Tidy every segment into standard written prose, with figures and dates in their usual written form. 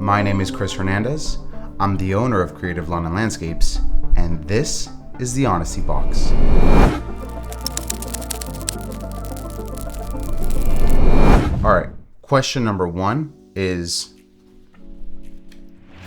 My name is Chris Hernandez. I'm the owner of Creative London Landscapes, and this is the Honesty Box. All right, question number one is,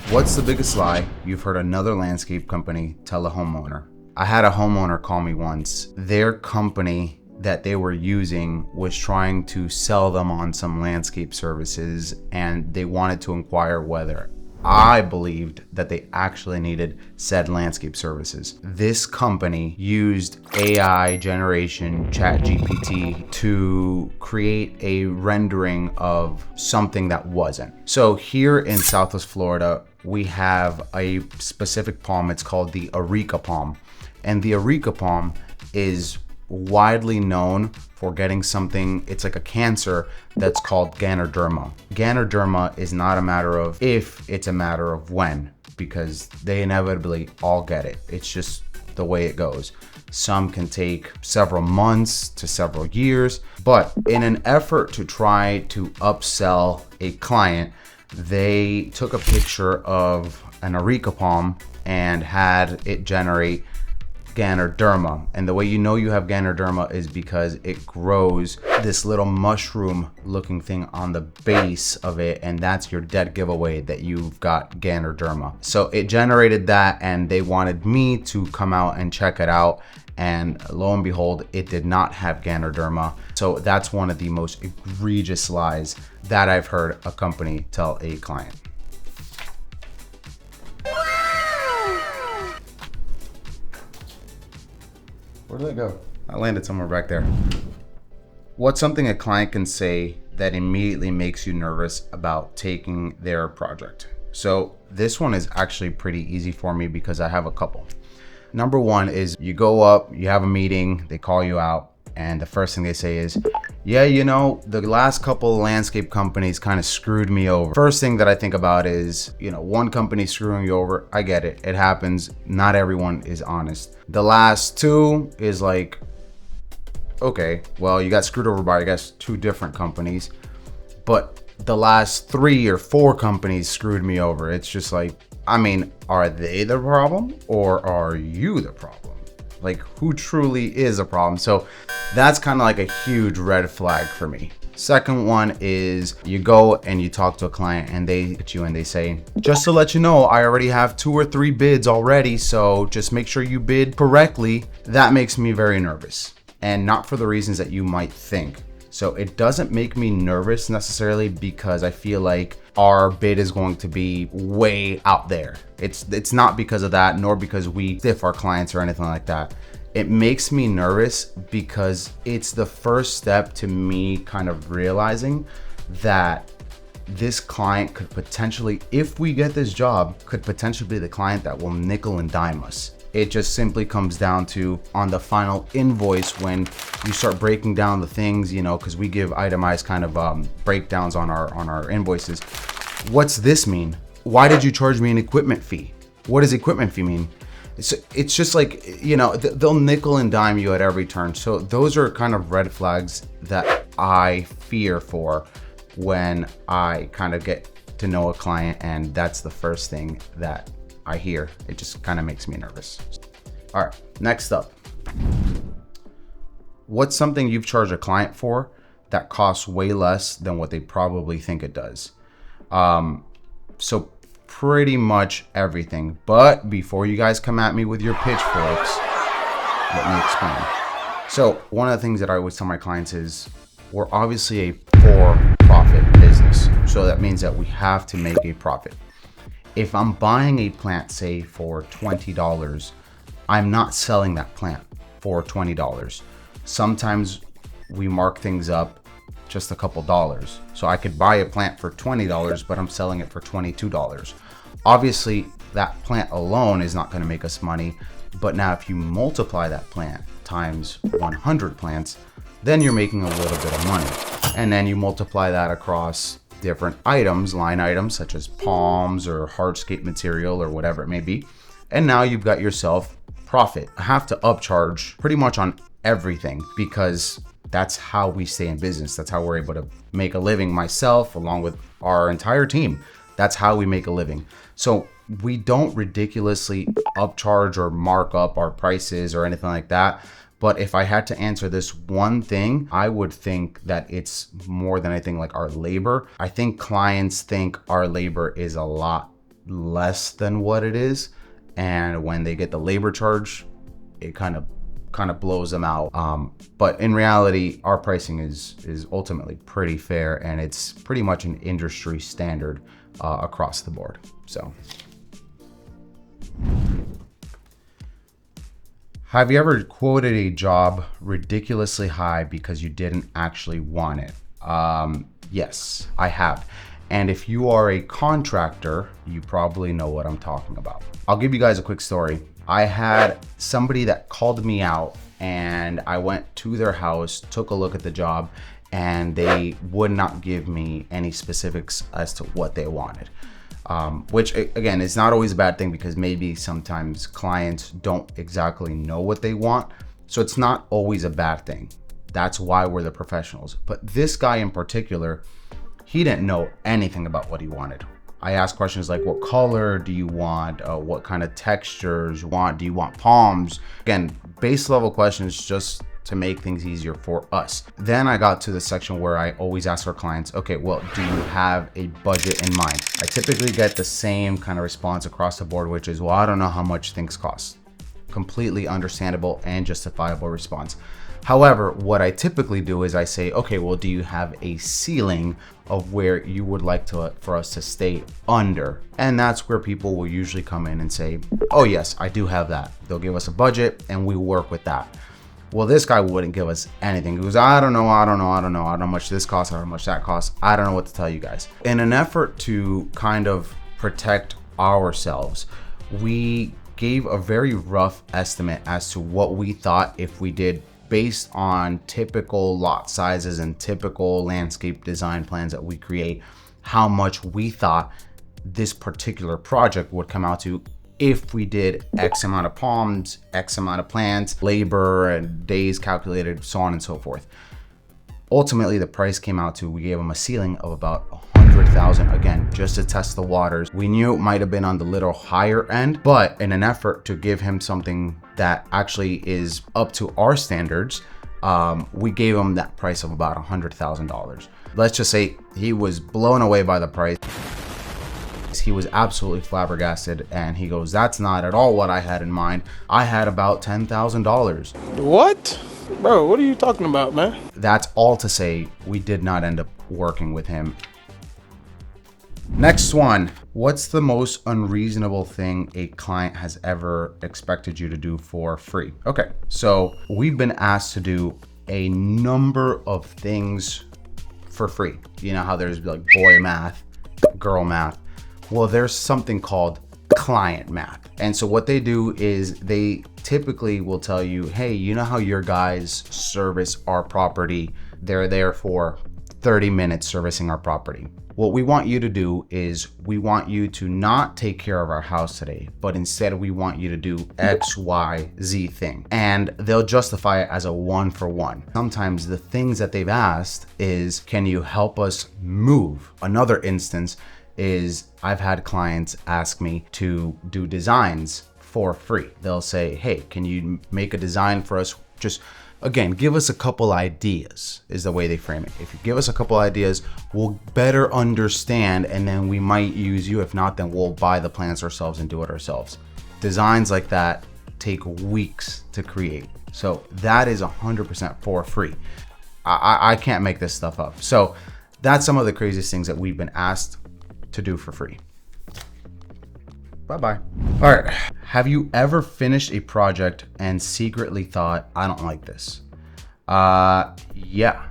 what's the biggest lie you've heard another landscape company tell a homeowner? I had a homeowner call me once. Their company that they were using was trying to sell them on some landscape services, and they wanted to inquire whether I believed that they actually needed said landscape services. This company used AI generation ChatGPT to create a rendering of something that wasn't. So here in Southwest Florida, we have a specific palm. It's called the areca palm. And the areca palm is widely known for getting something, it's like a cancer that's called Ganoderma. Ganoderma is not a matter of if, it's a matter of when, because they inevitably all get it. It's just the way it goes. Some can take several months to several years, but in an effort to try to upsell a client, they took a picture of an areca palm and had it generate Ganoderma. And the way you know you have Ganoderma is because it grows this little mushroom looking thing on the base of it, and that's your dead giveaway that you've got Ganoderma. So it generated that, and they wanted me to come out and check it out, and lo and behold, it did not have Ganoderma. So that's one of the most egregious lies that I've heard a company tell a client. Where did it go? I landed somewhere back there. What's something a client can say that immediately makes you nervous about taking their project? So this one is actually pretty easy for me because I have a couple. Number one is you go up, you have a meeting, they call you out, and the first thing they say is, yeah, you know, the last couple landscape companies kind of screwed me over. First thing that I think about is, one company screwing you over. I get it. It happens. Not everyone is honest. The last two is like, okay, well, you got screwed over by, I guess, two different companies, but the last 3 or 4 companies screwed me over. It's just like, are they the problem or are you the problem? Like, who truly is a problem? So that's kind of like a huge red flag for me. Second one is you go and you talk to a client and they hit you and they say, just to let you know, I already have 2 or 3 bids already, so just make sure you bid correctly. That makes me very nervous, and not for the reasons that you might think. So it doesn't make me nervous necessarily because I feel like our bid is going to be way out there. It's not because of that, nor because we stiff our clients or anything like that. It makes me nervous because it's the first step to me kind of realizing that this client could potentially, if we get this job, could potentially be the client that will nickel and dime us. It just simply comes down to, on the final invoice, when you start breaking down the things, because we give itemized kind of breakdowns on our invoices. What's this mean? Why did you charge me an equipment fee? What does equipment fee mean? It's just like, they'll nickel and dime you at every turn. So those are kind of red flags that I fear for when I kind of get to know a client, and that's the first thing that I hear. It just kind of makes me nervous. All right, next up. What's something you've charged a client for that costs way less than what they probably think it does? So pretty much everything. But before you guys come at me with your pitchforks, let me explain. So one of the things that I always tell my clients is, we're obviously a for-profit business. So that means that we have to make a profit. If I'm buying a plant, say for $20, I'm not selling that plant for $20. Sometimes we mark things up just a couple dollars. So I could buy a plant for $20, but I'm selling it for $22. Obviously, that plant alone is not going to make us money. But now if you multiply that plant times 100 plants, then you're making a little bit of money. And then you multiply that across different items, line items, such as palms or hardscape material or whatever it may be. And now you've got yourself profit. I have to upcharge pretty much on everything because that's how we stay in business. That's how we're able to make a living, myself, along with our entire team. That's how we make a living. So we don't ridiculously upcharge or mark up our prices or anything like that. But if I had to answer this one thing, I would think that it's more than anything like our labor. I think clients think our labor is a lot less than what it is. And when they get the labor charge, it kind of blows them out. But in reality, our pricing is ultimately pretty fair, and it's pretty much an industry standard across the board. So. Have you ever quoted a job ridiculously high because you didn't actually want it? Yes, I have. And if you are a contractor, you probably know what I'm talking about. I'll give you guys a quick story. I had somebody that called me out, and I went to their house, took a look at the job, and they would not give me any specifics as to what they wanted. Which again, is not always a bad thing, because maybe sometimes clients don't exactly know what they want. So it's not always a bad thing. That's why we're the professionals. But this guy in particular, he didn't know anything about what he wanted. I asked questions like, what color do you want? What kind of textures you want? Do you want palms? Again, base level questions just to make things easier for us. Then I got to the section where I always ask our clients, okay, well, do you have a budget in mind? I typically get the same kind of response across the board, which is, well, I don't know how much things cost. Completely understandable and justifiable response. However, what I typically do is I say, okay, well, do you have a ceiling of where you would like for us to stay under? And that's where people will usually come in and say, oh yes, I do have that. They'll give us a budget and we work with that. Well, this guy wouldn't give us anything. He goes, I don't know how much this costs, how much that costs. I don't know what to tell you guys. In an effort to kind of protect ourselves, we gave a very rough estimate as to what we thought if we did, based on typical lot sizes and typical landscape design plans that we create, how much we thought this particular project would come out to if we did X amount of palms, X amount of plants, labor and days calculated, so on and so forth. Ultimately, the price came out to, we gave them a ceiling of about 100,000, again, just to test the waters. We knew it might have been on the little higher end, but in an effort to give him something that actually is up to our standards, we gave him that price of about $100,000. Let's just say he was blown away by the price. He was absolutely flabbergasted, and he goes, that's not at all what I had in mind. I had about $10,000. What? Bro, what are you talking about, man? That's all to say, we did not end up working with him. Next one. What's the most unreasonable thing a client has ever expected you to do for free? Okay, so we've been asked to do a number of things for free. You know how there's like boy math, girl math. Well, there's something called client math. And so what they do is they typically will tell you, hey, you know how your guys service our property? They're there for 30 minutes servicing our property. What we want you to do is we want you to not take care of our house today, but instead we want you to do X, Y, Z thing. And they'll justify it as a 1-for-1. Sometimes the things that they've asked is, can you help us move? Another instance is I've had clients ask me to do designs for free. They'll say, hey, can you make a design for us? Just, again, give us a couple ideas is the way they frame it. If you give us a couple ideas, we'll better understand, and then we might use you. If not, then we'll buy the plans ourselves and do it ourselves. Designs like that take weeks to create. So that is 100% for free. I can't make this stuff up. So that's some of the craziest things that we've been asked to do for free. Bye-bye. All right. Have you ever finished a project and secretly thought, I don't like this? Yeah,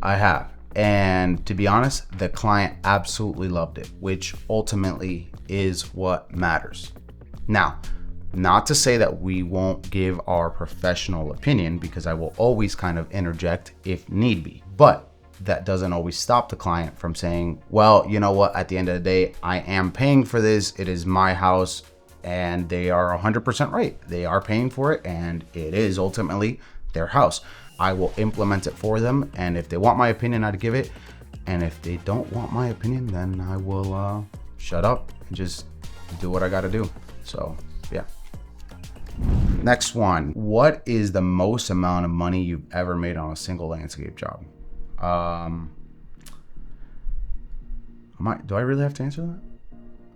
I have. And to be honest, the client absolutely loved it, which ultimately is what matters. Now, not to say that we won't give our professional opinion, because I will always kind of interject if need be, but that doesn't always stop the client from saying, well, you know what, at the end of the day, I am paying for this. It is my house, and they are 100% right. They are paying for it, and it is ultimately their house. I will implement it for them, and if they want my opinion, I'd give it. And if they don't want my opinion, then I will shut up and just do what I gotta do. So yeah. Next one. What is the most amount of money you've ever made on a single landscape job? Do I really have to answer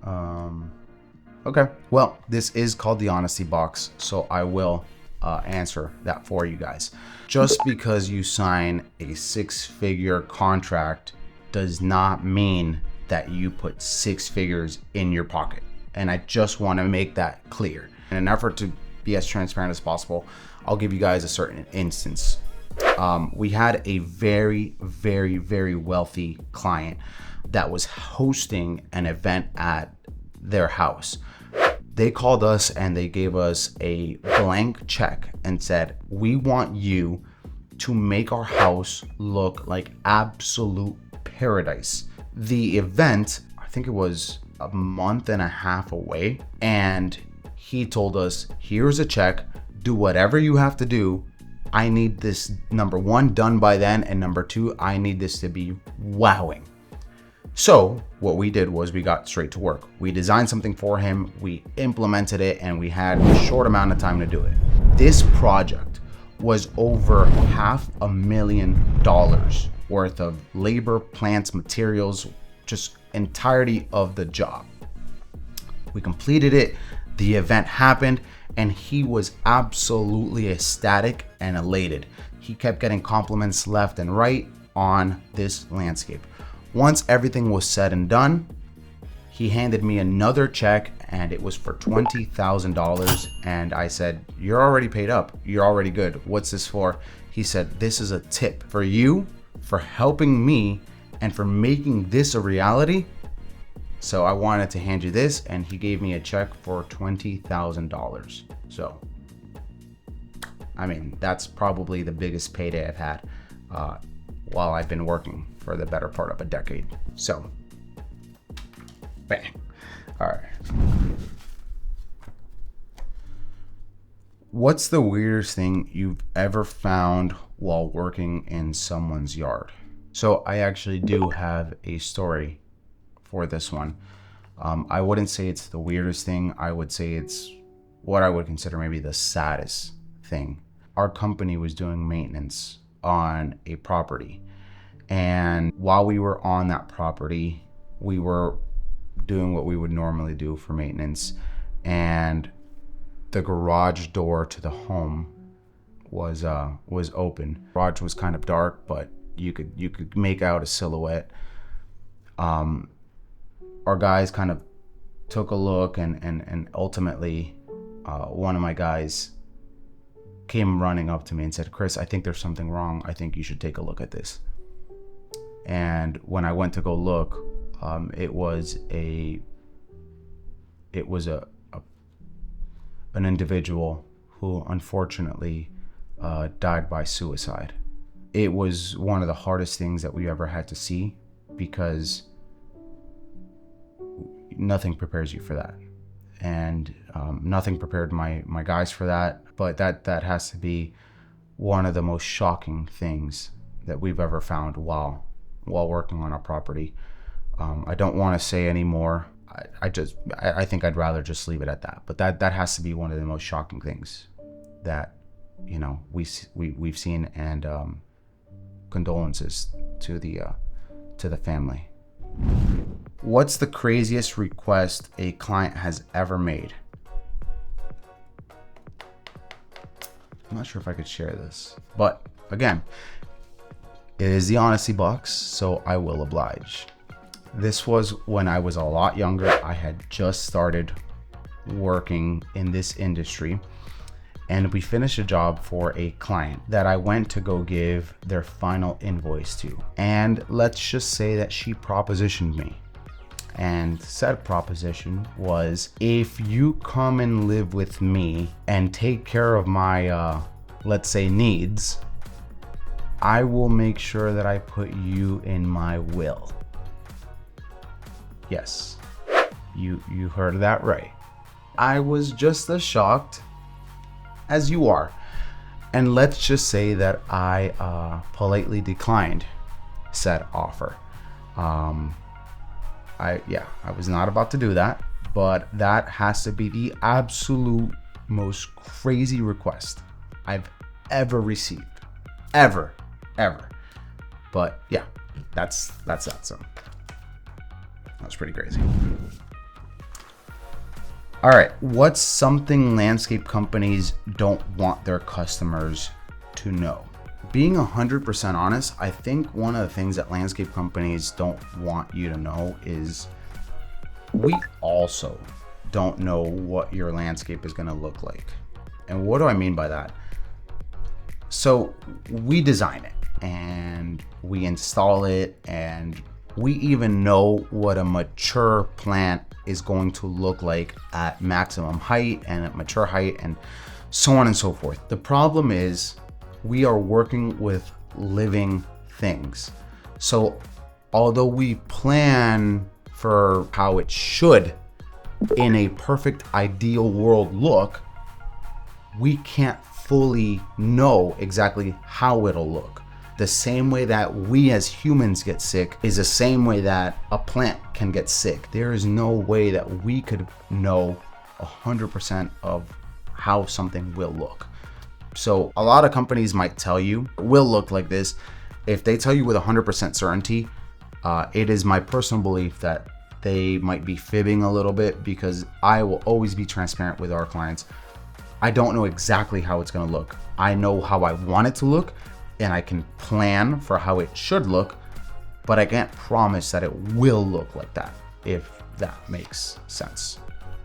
that? Okay. Well, this is called the honesty box, so I will answer that for you guys. Just because you sign a 6-figure contract does not mean that you put 6 figures in your pocket. And I just want to make that clear. In an effort to be as transparent as possible, I'll give you guys a certain instance. We had a very, very, very wealthy client that was hosting an event at their house. They called us and they gave us a blank check and said, we want you to make our house look like absolute paradise. The event, I think it was a month and a half away, and he told us, here's a check, do whatever you have to do. I need this, number one, done by then, and number two, I need this to be wowing. So what we did was we got straight to work. We designed something for him, we implemented it, and we had a short amount of time to do it. This project was over $500,000 worth of labor, plants, materials, just entirety of the job. We completed it, the event happened, and he was absolutely ecstatic and elated. He kept getting compliments left and right on this landscape. Once everything was said and done, he handed me another check, and it was for $20,000. And I said, you're already paid up. You're already good. What's this for? He said, this is a tip for you, for helping me, and for making this a reality. So I wanted to hand you this, and he gave me a check for $20,000. So, I mean, that's probably the biggest payday I've had while I've been working for the better part of a decade. So, bang. All right. What's the weirdest thing you've ever found while working in someone's yard? So I actually do have a story for this one. I wouldn't say it's the weirdest thing. I would say it's what I would consider maybe the saddest thing. Our company was doing maintenance on a property, and while we were on that property, we were doing what we would normally do for maintenance, and the garage door to the home was open. The garage was kind of dark, but you could make out a silhouette. Our guys kind of took a look, and ultimately one of my guys came running up to me and said, Chris, I think there's something wrong. I think you should take a look at this. And when I went to go look, it was an individual who unfortunately died by suicide. It was one of the hardest things that we ever had to see, because nothing prepares you for that, and nothing prepared my guys for that. But that has to be one of the most shocking things that we've ever found while working on our property. I don't want to say any more. I think I'd rather just leave it at that. But that has to be one of the most shocking things that we've seen, and condolences to the family. What's the craziest request a client has ever made? I'm not sure if I could share this, but again, it is the honesty box, so I will oblige. This was when I was a lot younger. I had just started working in this industry, and we finished a job for a client that I went to go give their final invoice to. And let's just say that she propositioned me. And said proposition was, if you come and live with me and take care of my, let's say, needs, I will make sure that I put you in my will. Yes, you heard that right. I was just as shocked as you are. And let's just say that I politely declined said offer. I was not about to do that, but that has to be the absolute most crazy request I've ever received. Ever. But yeah, that's that. So that was pretty crazy. All right, what's something landscape companies don't want their customers to know? Being 100% honest, I think one of the things that landscape companies don't want you to know is we also don't know what your landscape is going to look like. And what do I mean by that? So we design it and we install it, and we even know what a mature plant is going to look like at maximum height and at mature height and so on and so forth. The problem is we are working with living things. So although we plan for how it should in a perfect ideal world look, we can't fully know exactly how it'll look. The same way that we as humans get sick is the same way that a plant can get sick. There is no way that we could know 100% of how something will look. So a lot of companies might tell you it will look like this. If they tell you with 100% certainty, it is my personal belief that they might be fibbing a little bit, because I will always be transparent with our clients. I don't know exactly how it's going to look. I know how I want it to look, and I can plan for how it should look, but I can't promise that it will look like that, if that makes sense.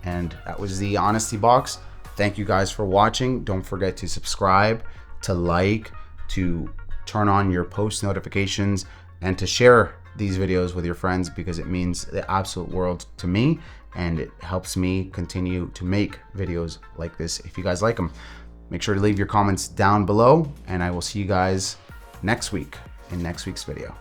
And that was the Honesty Box. Thank you guys for watching. Don't forget to subscribe, to like, to turn on your post notifications, and to share these videos with your friends, because it means the absolute world to me, and it helps me continue to make videos like this if you guys like them. Make sure to leave your comments down below, and I will see you guys next week in next week's video.